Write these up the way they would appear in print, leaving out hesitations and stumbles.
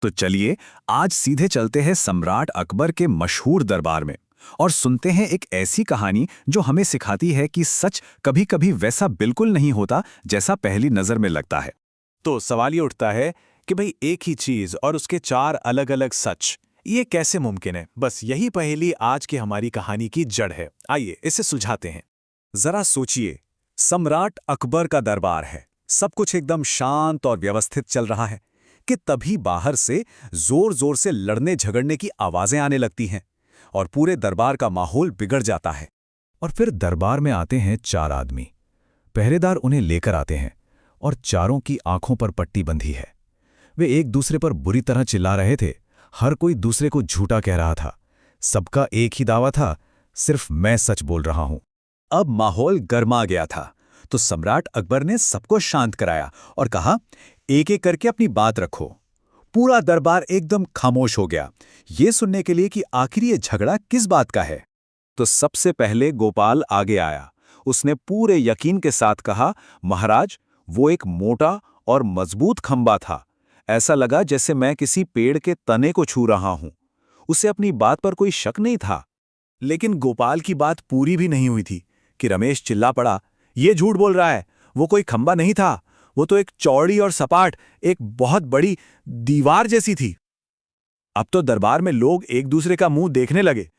तो चलिए आज सीधे चलते हैं सम्राट अकबर के मशहूर दरबार में और सुनते हैं एक ऐसी कहानी जो हमें सिखाती है कि सच कभी-कभी वैसा बिल्कुल नहीं होता जैसा पहली नजर में लगता है। तो सवाल ये उठता है कि भाई एक ही चीज और उसके चार अलग अलग सच, ये कैसे मुमकिन है? बस यही पहेली आज की हमारी कहानी की जड़ है। आइए इसे सुलझाते हैं। जरा सोचिए, सम्राट अकबर का दरबार है, सब कुछ एकदम शांत और व्यवस्थित चल रहा है कि तभी बाहर से जोर जोर से लड़ने झगड़ने की आवाजें आने लगती हैं और पूरे दरबार का माहौल बिगड़ जाता है। और फिर दरबार में आते हैं चार आदमी। पहरेदार उन्हें लेकर आते हैं और चारों की आंखों पर पट्टी बंधी है। वे एक दूसरे पर बुरी तरह चिल्ला रहे थे। हर कोई दूसरे को झूठा कह रहा था। सबका एक ही दावा था, सिर्फ मैं सच बोल रहा हूं। अब माहौल गर्मा गया था, तो सम्राट अकबर ने सबको शांत कराया और कहा, एक एक करके अपनी बात रखो। पूरा दरबार एकदम खामोश हो गया, ये सुनने के लिए कि आखिर ये झगड़ा किस बात का है। तो सबसे पहले गोपाल आगे आया। उसने पूरे यकीन के साथ कहा, महाराज, वो एक मोटा और मजबूत खंबा था। ऐसा लगा जैसे मैं किसी पेड़ के तने को छू रहा हूं। उसे अपनी बात पर कोई शक नहीं था। लेकिन गोपाल की बात पूरी भी नहीं हुई थी कि रमेश चिल्ला पड़ा, ये झूठ बोल रहा है, वो कोई खंबा नहीं था, वो तो एक चौड़ी और सपाट, एक बहुत बड़ी दीवार जैसी थी। अब तो दरबार में लोग एक दूसरे का मुंह देखने लगे।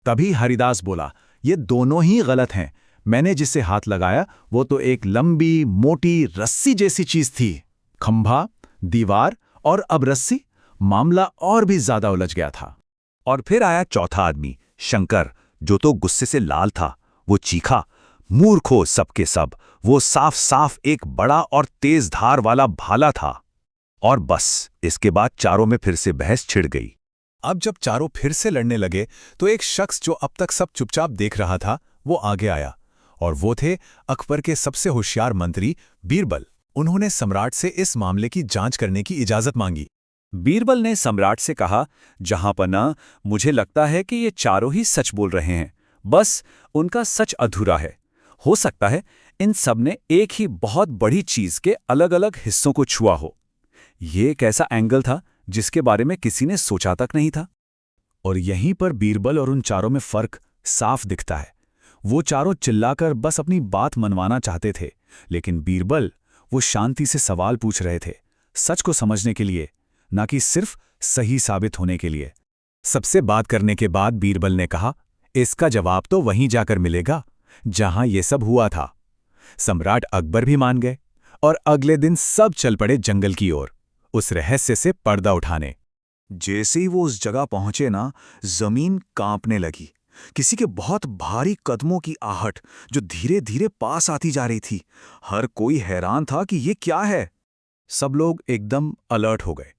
तभी हरिदास बोला, ये दोनों ही गलत हैं। मैंने जिसे हाथ लगाया वो तो एक लंबी मोटी रस्सी जैसी चीज थी। खंभा, दीवार और अब रस्सी, मामला और भी ज्यादा उलझ गया था। और फिर आया चौथा आदमी, शंकर, जो तो गुस्से से लाल था। वो चीखा, मूर्खो सबके सब, वो साफ साफ एक बड़ा और तेज धार वाला भाला था। और बस इसके बाद चारों में फिर से बहस छिड़ गई। अब जब चारों फिर से लड़ने लगे तो एक शख्स जो अब तक सब चुपचाप देख रहा था वो आगे आया, और वो थे अकबर के सबसे होशियार मंत्री बीरबल। उन्होंने सम्राट से इस मामले की जांच करने की इजाजत मांगी। बीरबल ने सम्राट से कहा, जहांपना, मुझे लगता है कि ये चारों ही सच बोल रहे हैं, बस उनका सच अधूरा है। हो सकता है इन सब ने एक ही बहुत बड़ी चीज के अलग अलग हिस्सों को छुआ हो। ये एक ऐसा एंगल था जिसके बारे में किसी ने सोचा तक नहीं था। और यहीं पर बीरबल और उन चारों में फर्क साफ दिखता है। वो चारों चिल्लाकर बस अपनी बात मनवाना चाहते थे, लेकिन बीरबल वो शांति से सवाल पूछ रहे थे, सच को समझने के लिए, ना कि सिर्फ सही साबित होने के लिए। सबसे बात करने के बाद बीरबल ने कहा, इसका जवाब तो वहीं जाकर मिलेगा जहां ये सब हुआ था। सम्राट अकबर भी मान गए और अगले दिन सब चल पड़े जंगल की ओर, उस रहस्य से पर्दा उठाने। जैसे ही वो उस जगह पहुंचे ना, जमीन कांपने लगी। किसी के बहुत भारी कदमों की आहट जो धीरे धीरे पास आती जा रही थी। हर कोई हैरान था कि ये क्या है। सब लोग एकदम अलर्ट हो गए।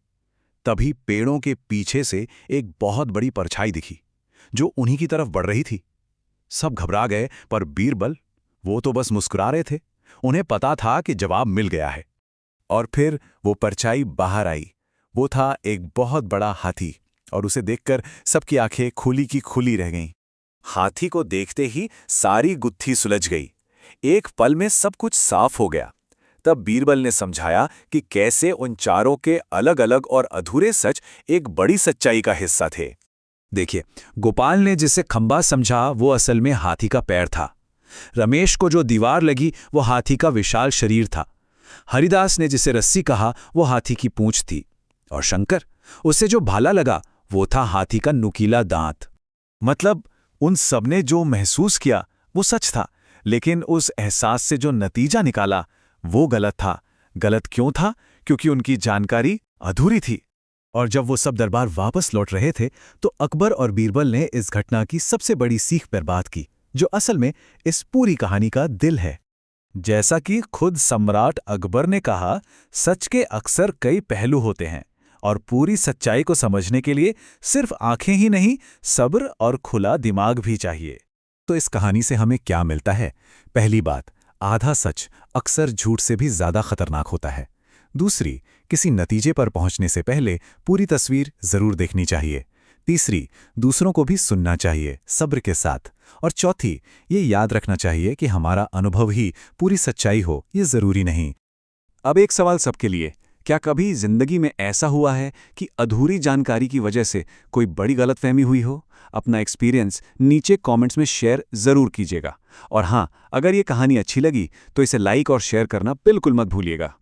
तभी पेड़ों के पीछे से एक बहुत बड़ी परछाई दिखी जो उन्हीं की तरफ बढ़ रही थी। सब घबरा गए, पर बीरबल, वो तो बस मुस्कुरा रहे थे। उन्हें पता था कि जवाब मिल गया है। और फिर वो परछाई बाहर आई। वो था एक बहुत बड़ा हाथी, और उसे देखकर सबकी आंखें खुली की खुली रह गईं। हाथी को देखते ही सारी गुत्थी सुलझ गई। एक पल में सब कुछ साफ हो गया। तब बीरबल ने समझाया कि कैसे उन चारों के अलग अलग और अधूरे सच एक बड़ी सच्चाई का हिस्सा थे। देखिए, गोपाल ने जिसे खंबा समझा वो असल में हाथी का पैर था। रमेश को जो दीवार लगी वो हाथी का विशाल शरीर था। हरिदास ने जिसे रस्सी कहा वो हाथी की पूंछ थी। और शंकर, उसे जो भाला लगा वो था हाथी का नुकीला दांत। मतलब उन सबने जो महसूस किया वो सच था, लेकिन उस एहसास से जो नतीजा निकाला वो गलत था। गलत क्यों था? क्योंकि उनकी जानकारी अधूरी थी। और जब वो सब दरबार वापस लौट रहे थे तो अकबर और बीरबल ने इस घटना की सबसे बड़ी सीख पर बात की, जो असल में इस पूरी कहानी का दिल है। जैसा कि खुद सम्राट अकबर ने कहा, सच के अक्सर कई पहलू होते हैं और पूरी सच्चाई को समझने के लिए सिर्फ आंखें ही नहीं, सब्र और खुला दिमाग भी चाहिए। तो इस कहानी से हमें क्या मिलता है? पहली बात, आधा सच अक्सर झूठ से भी ज्यादा खतरनाक होता है। दूसरी, किसी नतीजे पर पहुंचने से पहले पूरी तस्वीर जरूर देखनी चाहिए। तीसरी, दूसरों को भी सुनना चाहिए सब्र के साथ। और चौथी, ये याद रखना चाहिए कि हमारा अनुभव ही पूरी सच्चाई हो, ये जरूरी नहीं। अब एक सवाल सबके लिए, क्या कभी जिंदगी में ऐसा हुआ है कि अधूरी जानकारी की वजह से कोई बड़ी गलतफहमी हुई हो? अपना एक्सपीरियंस नीचे कमेंट्स में शेयर ज़रूर कीजिएगा। और हाँ, अगर ये कहानी अच्छी लगी तो इसे लाइक और शेयर करना बिल्कुल मत भूलिएगा।